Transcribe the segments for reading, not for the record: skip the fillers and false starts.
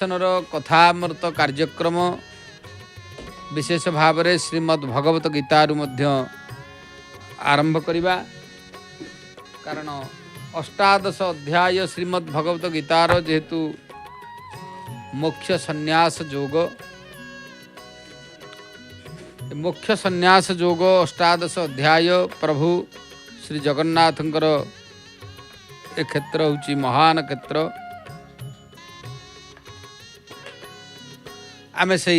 कथामृत कार्यक्रम विशेष भाव में श्रीमद् भगवत गीतारू आरंभ करवा। कारण अष्टादश अध्याय श्रीमद् भगवत गीतार जेहेतु मोक्ष संन्यास योग अष्टादश अध्याय प्रभु श्री जगन्नाथंकर ए क्षेत्र होची महान क्षेत्र। आमे से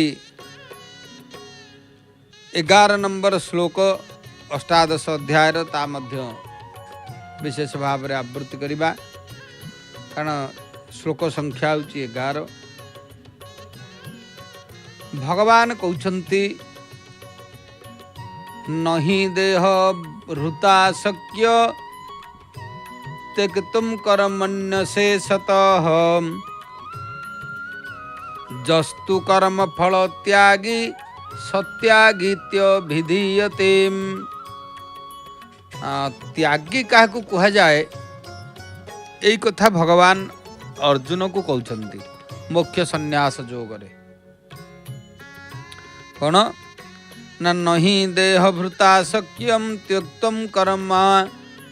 11 नंबर श्लोक अष्टादश अध्याय ता मध्य विशेष भाव में आवृत्ति करवा। कारण श्लोक संख्या होची 11। भगवान कहउछंती नहि देह हृता शक्य त्यक्तुम कर्मण्य शेषतः जस्तु कर्म फल त्यागी सत्यागीत्य विधीयते। त्यागी क्या कह जाए यही कथा भगवान अर्जुन को कहते मोक्ष संन्यास योगरे। कौन ना नहीं देह भृता शक्यम त्यक्तुम कर्म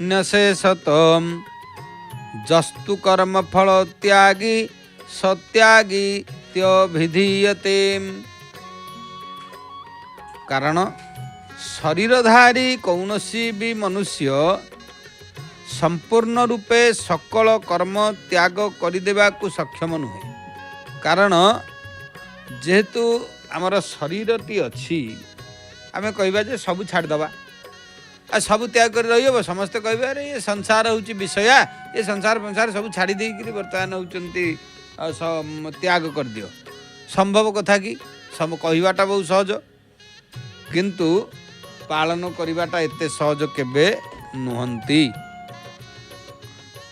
न्यशेषतम जस्तु कर्म फल त्यागी सत्यागी विधीयते। कारण शरीरधारी कौनसी भी मनुष्य संपूर्ण रूपे सकल कर्म त्याग करदेवा को सक्षम नुहे। कारण जेहेतु आमर शरीरटी अच्छी आमे कहबा जे सब छाड़दबा आ सब त्याग कर रही समस्ते कहे अरे ये संसार होची विषया ये संसार सब छाड़ी देकरी बर्तमान होचंती त्याग कर दियो। संभव कथा कि सब कहवाटा बहुत सहज किंतु पालन करवाटा एते सहज केबे नुहंती।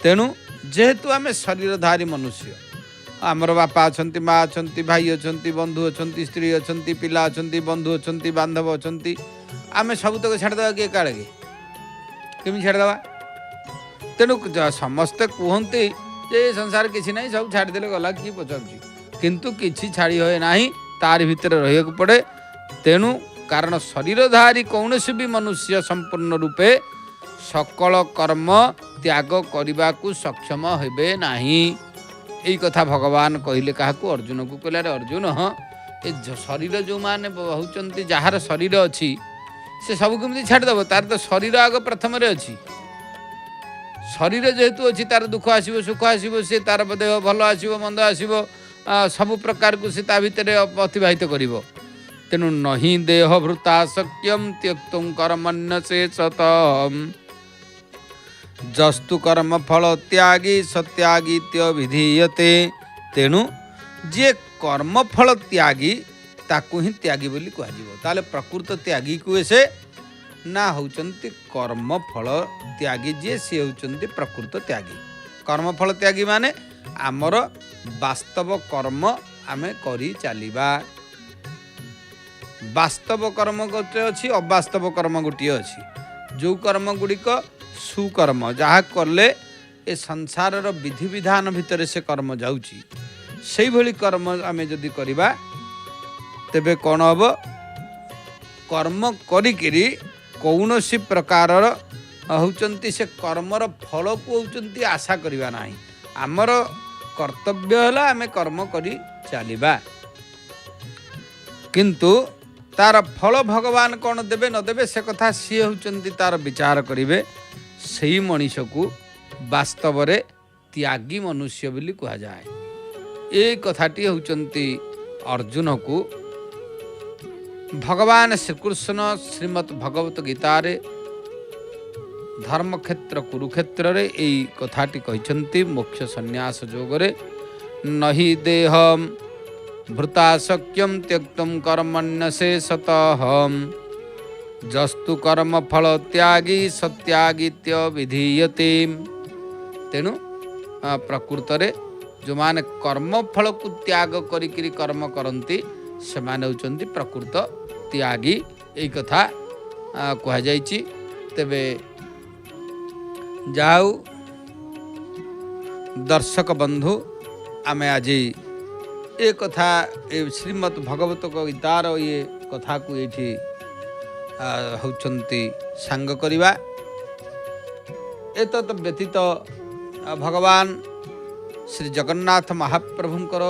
तेणु जेहेतु आमे शरीरधारी मनुष्य आमर बापा अछंती माँ अछंती भाई अछंती बंधु अछंती स्त्री अछंती पिला अछंती बंधु अछंती बांधव अछंती आमे सब तक छाड़देवा कि एकाड़े केमी छाड़देवा। तेणु समस्ते कहते जे संसार किसी ना सब छाड़देले गला कि पचारुची किंतु किसी छाड़ी हुए ना तार भितर रही पड़े। तेणु कारण शरीरधारी कौन भी मनुष्य संपूर्ण रूपे सकल कर्म त्याग करने को सक्षम हेबे नाही। यही कथा भगवान कहले क्या अर्जुन को कहले अरे अर्जुन हाँ ये शरीर जो माने होचंती जार शरीर अच्छी से सब केमती छाड़देव तार तो शरीर आग प्रथम अच्छी। शरीर जेहेतु अच्छी तार दुख आसो सुख आसो सी तार देह भल आसो मंद आसो सब प्रकार को सी भितर अतिवाहित करिवो। तेणु नहि देह भृता शक्यम त्यक्तुम कर्मण्य शेषतः जस्तु कर्म फल त्यागी सत्यागीत्य विधीयते। तेणु जे कर्म फल त्यागी ताकू ही त्यागी बोली कह ताले प्रकृत त्यागी को से ना होचंती कर्म फल त्यागी जे सी होचंती प्रकृत त्यागी। कर्म फल त्यागी माने आमर वास्तव कर्म आमे करी चलिबा। वास्तव कर्म गोटे अच्छी अवास्तव कर्म गोटे अच्छी। जो कर्म गुड़िक सुकर्म जहाँ कले ए संसार विधि विधान भितर से कर्म जाउची से भली कर्म आमे जदि करिबा तेबे कौन हम कर्म करी कौनसी प्रकार होचंती से कर्मर फल को होचंती आशा करिबा नाही। आमर कर्तव्य है आमे कर्म करी चलिबा किंतु तार फल भगवान कौन देबे न देबे से कथा सी होचंती तार विचार करिवे। सही मनीष को वास्तव रे त्यागी मनुष्य बोली कहा जाए। ये कथाटी होचंती अर्जुन को भगवान श्रीकृष्ण श्रीमद् भगवत गीता रे धर्म क्षेत्र कुरुक्षेत्र रे यही कथाटी कहते मोक्ष संन्यास योगरे नहि देह भृता शक्यम त्यक्तुम कर्मण्य शेषतः जस्तु कर्म फल त्यागी सत्यागीत्य विधीयते। तेणु प्रकृत रे जो माने कर्म फल को त्याग करी कर्म करती से माने होचंती प्रकृत त्यागी। यही कथा कह जाइछि। तेबे जाऊ दर्शक बंधु आमे आज ए कथा ए श्रीमद् भगवत गीतार ये कथा को ये होचंती सांग करिबा। एतत् व्यतीत भगवान श्री जगन्नाथ महाप्रभुंकर